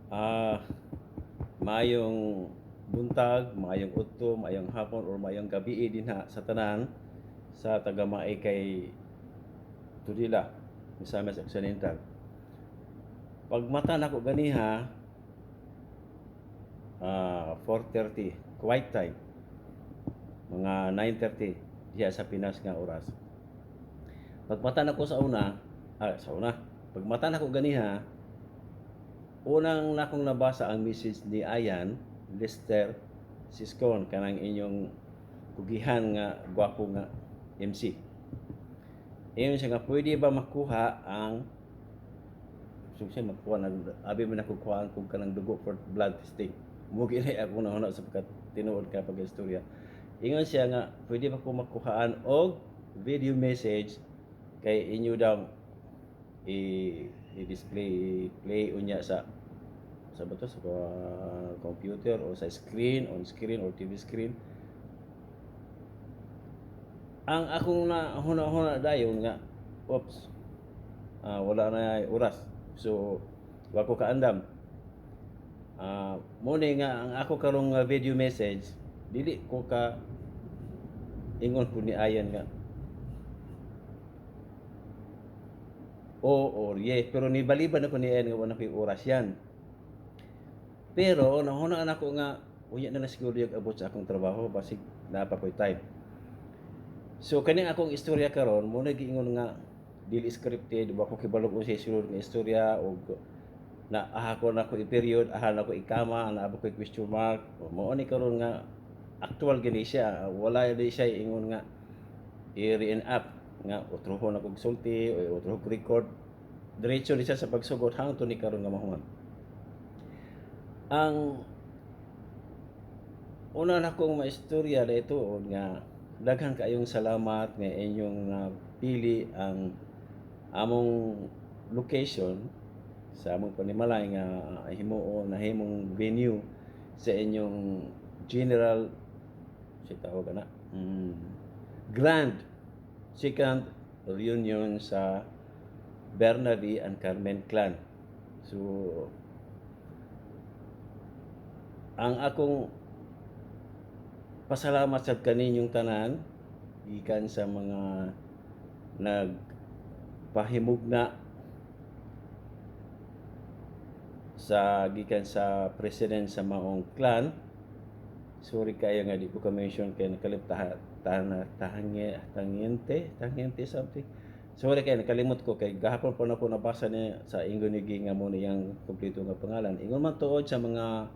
Ah, Maayong buntag, maayong udto, maayong hapon or maayong gabi dinha sa tanan sa taga-maay kay Tudila, Misamis Occidental. Pag mata nako ganiha, 4:30 quiet time, mga 9:30 diha sa Pinas nga oras. Pag mata nako sa una, pag mata nako ganiha, unang nakong nabasa ang message ni Ayan Lester Siscon, kanang inyong kugihan nga gwapo nga MC. Iyon siya nga, pwede ba makuha ang siya makuha na abi man ako kuhaan kung kanang dugo for blood testing. Mugi na ako na sa pagkat tinuod ka pag istorya. Ingon siya nga, pwede ba ko makuhaan og video message kay inyo daw i-display play unya sa bato sa computer o sa screen, on screen or TV screen. Ang akong na huna-huna dayon nga, oops, wala na oras. So, wa ko kaandam. Muna nga, ang ako karong video message, dili ko ka ingon ko ni Ayan nga, o or yes, pero nibaliban ako ni Ayan nga wala ko'y oras yan. Pero, nahunaan ako nga, uya na siguro yung abot sa akong trabaho, basig na pa ko'y time. So kaning akong istorya karon mo nagiingon nga dili scripted, wa ko kibalog sa isulod nga istorya o na ko na ko i-period, na ko ikama, na ko question mark. Mao ni karon nga actual gani siya, wala di siya ingon nga i-re-up nga utrohon ako sulti o utrohon ko record. Diretso ni siya sa pagsugot hangtod ni karon nga mahuman. Ang una na kong maistorya dito nga daghan kaayong salamat nga inyong napili ang among location sa among panimalay nga himuon na himong venue sa inyong general tawag na grand second reunion sa Bernardy and Carmen clan. So ang akong pasalamat sa kaninyong tanan gikan sa mga nagpahimugna sa gikan sa president sa maong clan. Sorry kayo nga di ko ka-mention kay tangente something. Sorry kayo nakalimot ko kay gahapon pa na ko nabasa niya sa ingon ni nga mo niyang kompleto nga pangalan. Ingon man tuod sa mga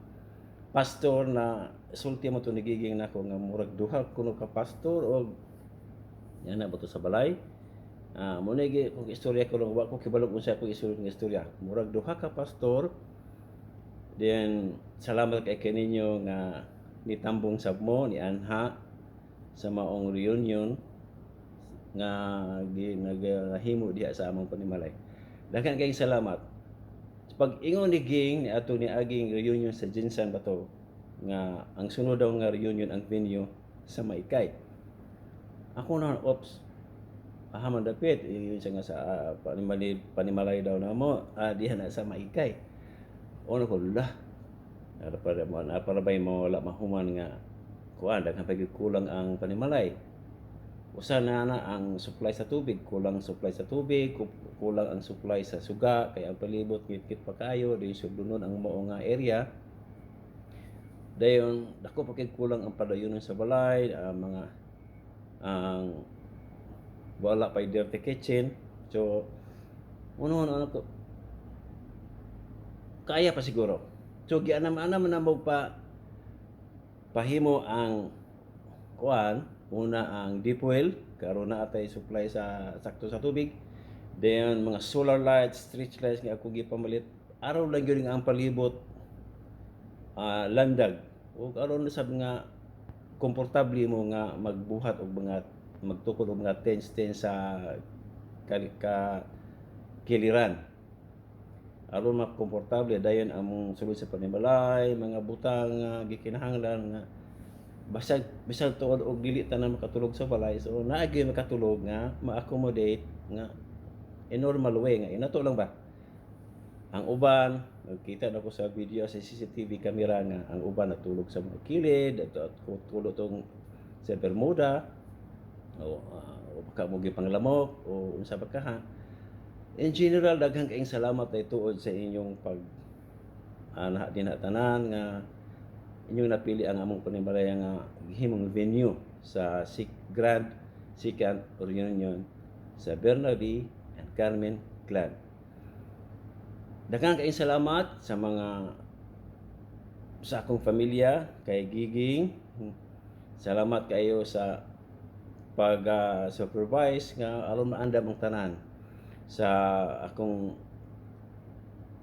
pastor na sulti mo to nagiging nako nga murag duha kuno ka pastor o yan na ba to sa balay. Mo na kung istorya ko lang wa ko kibalog unsa ko isulod nga istorya. Murag duha ka pastor. Then salamat kay kaninyo nga nitambong sab mo ni Anha sa maong reunion nga naghimo diha sa among panimalay. Daghan kay salamat. Pag ingon ni Ging ni ato ni aging reunion sa Jinsan ba to nga ang sunod daw nga reunion ang venue sa Maikay. Ako na ops man dapit yun siya nga sa panimalay daw na mo diha na sa Maikay. Ono ko lah para ba mo wala mahuman nga kuan daghan pa kulang ang panimalay. Usa na ang supply sa tubig, kulang supply sa tubig, kulang ang supply sa suga, kaya ang palibot ngit-ngit pa kayo, di subdunon ang mao nga area. Dayon dako pa kay kulang ang padayonon sa balay, mga ang wala pa dirty kitchen. So uno ko kaya pa siguro. So gianam-anam na mo pahimo ang kuan. Una ang deep well, karon na atay supply sa sakto sa tubig. Then mga solar lights, street lights nga ako gipamalit. Araw lang gyud ang palibot landag. O aron sab nga komportable mo nga magbuhat og mga magtukod og mga tents sa kiliran. Aron makomportable dayon among sulod sa panimalay, mga butang gikinahanglan nga bisag tuod og dili tanan makatulog sa balay. So naagi makatulog nga ma-accommodate nga in normal way nga inato lang ba Ang uban, nagkita na ko sa video sa CCTV camera nga ang uban natulog sa mga kilid, at tulog tong sa Bermuda, o baka mo gipanglamok o unsa ba ka ha. In general, daghang kaayong salamat ay tuod sa inyong pag dinatanan nga inyong napili ang among panimalaya nga himong venue sa Grand Second Reunion sa Bernabe and Carmen Clan. Daghang kaayong salamat sa akong pamilya, kay Giging. Salamat kayo sa pag-supervise nga aron maandam ang tanan sa akong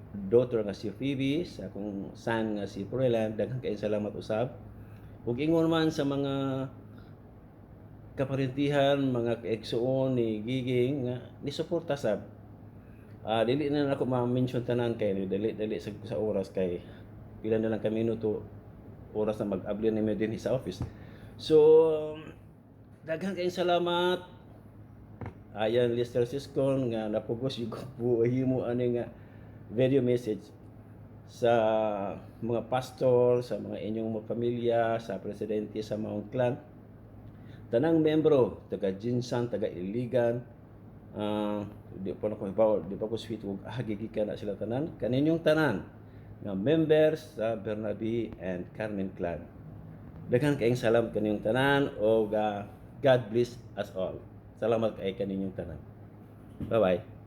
daughter nga si Phoebe, sa akong son nga si Freeland. Daghang kaayong salamat usab. Ug ingon man sa mga kaparintihan, mga kaigsuon ni Giging nga nisuporta sab. Dili na ako ma-mention tanan kay dali sa oras, kay pila na lang ka minuto oras na mag-abli ni din sa office. So daghang kayong salamat. Ayan, Lister Siskon nga napugos yung buhay mo ani nga video message sa mga pastor, sa mga inyong mga pamilya, sa presidente sa Mount Clan, tanang membro, taga Jinsan, taga Iligan, di pa ko sweet ug hagigikan na sila tanan, kaninyong tanan nga members sa Bernabe and Carmen Clan. Daghang kaayong salamat kaninyong tanan, o God bless us all. Salamat kay kaninyong tanan. Bye bye.